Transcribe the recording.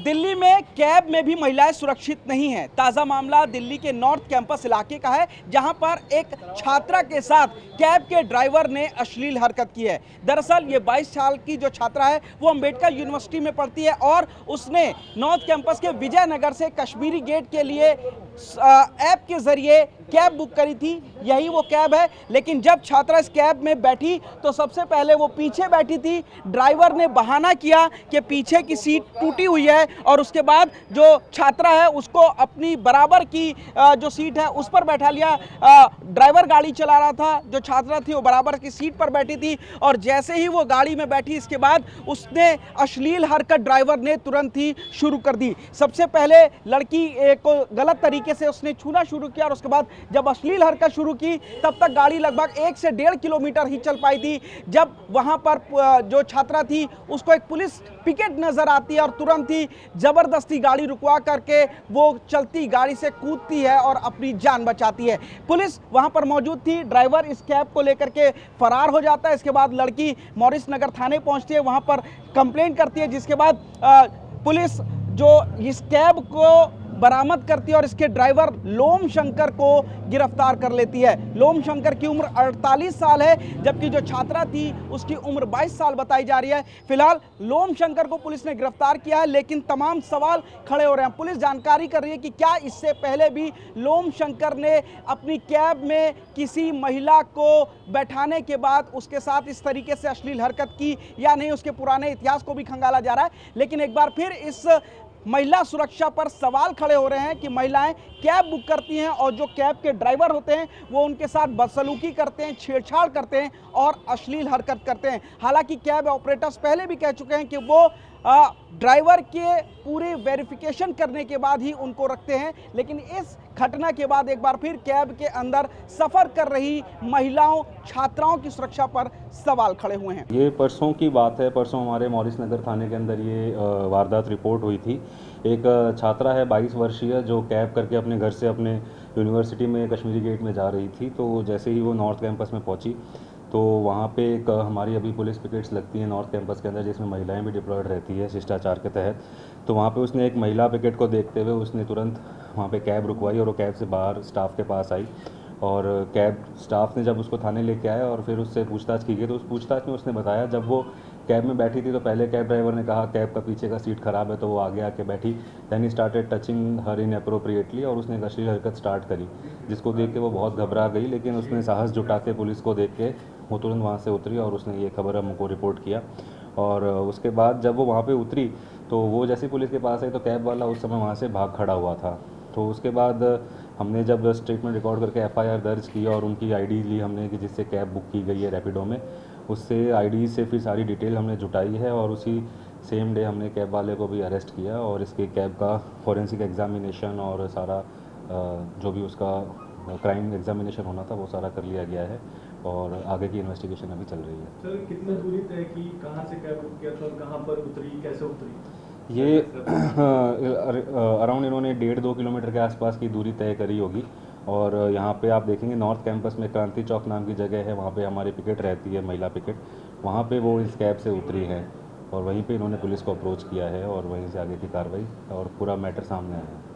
दिल्ली में कैब में भी महिलाएं सुरक्षित नहीं हैं। ताज़ा मामला दिल्ली के नॉर्थ कैंपस इलाके का है, जहां पर एक छात्रा के साथ कैब के ड्राइवर ने अश्लील हरकत की है। दरअसल ये 22 साल की जो छात्रा है वो अंबेडकर यूनिवर्सिटी में पढ़ती है और उसने नॉर्थ कैंपस के विजयनगर से कश्मीरी गेट के लिए ऐप के जरिए कैब बुक करी थी। यही वो कैब है, लेकिन जब छात्रा इस कैब में बैठी तो सबसे पहले वो पीछे बैठी थी। ड्राइवर ने बहाना किया कि पीछे की सीट टूटी हुई है और उसके बाद जो छात्रा है उसको अपनी बराबर की जो सीट है उस पर बैठा लिया। ड्राइवर गाड़ी चला रहा था, जो छात्रा थी वो बराबर की सीट पर बैठी थी और जैसे ही वो गाड़ी में बैठी इसके बाद उसने अश्लील हरकत ड्राइवर ने तुरंत ही शुरू कर दी। सबसे पहले लड़की को गलत तरीके से उसने छूना शुरू किया और उसके बाद जब अश्लील हरकत शुरू की तब तक गाड़ी लगभग 1 से 1.5 किलोमीटर ही चल पाई थी। जब वहां पर जो छात्रा थी उसको एक पुलिस पिकेट नजर आती है और तुरंत ही जबरदस्ती गाड़ी रुकवा करके वो चलती गाड़ी से कूदती है और अपनी जान बचाती है। पुलिस वहां पर मौजूद थी। ड्राइवर इस कैब को लेकर के फरार हो जाता है। इसके बाद लड़की मॉरिस नगर थाने पहुंचती है, वहां पर कंप्लेंट करती है, जिसके बाद पुलिस जो इस कैब को बरामद करती है और इसके ड्राइवर लोम शंकर को गिरफ्तार कर लेती है। लोम शंकर की उम्र 48 साल है, जबकि जो छात्रा थी उसकी उम्र 22 साल बताई जा रही है। फिलहाल लोम शंकर को पुलिस ने गिरफ्तार किया है, लेकिन तमाम सवाल खड़े हो रहे हैं। पुलिस जानकारी कर रही है कि क्या इससे पहले भी लोम शंकर ने अपनी कैब में किसी महिला को बैठाने के बाद उसके साथ इस तरीके से अश्लील हरकत की या नहीं। उसके पुराने इतिहास को भी खंगाला जा रहा है, लेकिन एक बार फिर इस महिला सुरक्षा पर सवाल खड़े हो रहे हैं कि महिलाएं कैब बुक करती हैं और जो कैब के ड्राइवर होते हैं वो उनके साथ बदसलूकी करते हैं, छेड़छाड़ करते हैं और अश्लील हरकत करते हैं। हालांकि कैब ऑपरेटर्स पहले भी कह चुके हैं कि वो ड्राइवर के पूरी वेरिफिकेशन करने के बाद ही उनको रखते हैं, लेकिन इस घटना के बाद एक बार फिर कैब के अंदर सफ़र कर रही महिलाओं, छात्राओं की सुरक्षा पर सवाल खड़े हुए हैं। ये परसों की बात है। परसों हमारे मॉरिस नगर थाने के अंदर ये वारदात रिपोर्ट हुई थी। एक छात्रा है 22 वर्षीय जो कैब करके अपने घर से अपने यूनिवर्सिटी में कश्मीरी गेट में जा रही थी। तो जैसे ही वो नॉर्थ कैंपस में पहुंची तो वहाँ पे एक हमारी अभी पुलिस पिकेट्स लगती हैं नॉर्थ कैंपस के अंदर, जिसमें महिलाएं भी डिप्लॉयड रहती है शिष्टाचार के तहत। तो वहाँ पे उसने एक महिला पिकेट को देखते हुए उसने तुरंत वहाँ पे कैब रुकवाई और वो कैब से बाहर स्टाफ के पास आई और कैब स्टाफ ने जब उसको थाने लेके आया और फिर उससे पूछताछ की गई तो उस पूछताछ में उसने बताया, जब वो कैब में बैठी थी तो पहले कैब ड्राइवर ने कहा कैब का पीछे का सीट ख़राब है, तो वो आगे आके बैठी। दैन ही started touching her inappropriately और उसने एक अश्लील हरकत स्टार्ट करी, जिसको देख के वो बहुत घबरा गई। लेकिन उसने साहस जुटा के पुलिस को देख के वो तुरंत वहाँ से उतरी और उसने ये खबर हमको रिपोर्ट किया। और उसके बाद जब वो वहाँ पे उतरी तो वो जैसी पुलिस के पास आई तो कैब वाला उस समय वहाँ से भाग खड़ा हुआ था। तो उसके बाद हमने जब स्टेटमेंट रिकॉर्ड करके एफआईआर दर्ज की और उनकी आईडी ली हमने कि जिससे कैब बुक की गई है रैपिडो में, उससे आईडी से फिर सारी डिटेल हमने जुटाई है और उसी सेम डे हमने कैब वाले को भी अरेस्ट किया और इसके कैब का फॉरेंसिक एग्जामिनेशन और सारा जो भी उसका क्राइम एग्जामिनेशन होना था वो सारा कर लिया गया है और आगे की इन्वेस्टिगेशन अभी चल रही है। सर कितनी दूरी तय की, कहाँ से कैब बुक किया था और कहाँ पर उतरी, कैसे उतरी? ये अराउंड इन्होंने 1.5-2 किलोमीटर के आसपास की दूरी तय करी होगी। और यहाँ पे आप देखेंगे नॉर्थ कैंपस में क्रांति चौक नाम की जगह है, वहाँ पे हमारी पिकेट रहती है, महिला पिकेट। वहाँ पे वो इस कैब से उतरी है और वहीं पे इन्होंने पुलिस को अप्रोच किया है और वहीं से आगे की कार्रवाई और पूरा मैटर सामने आया है।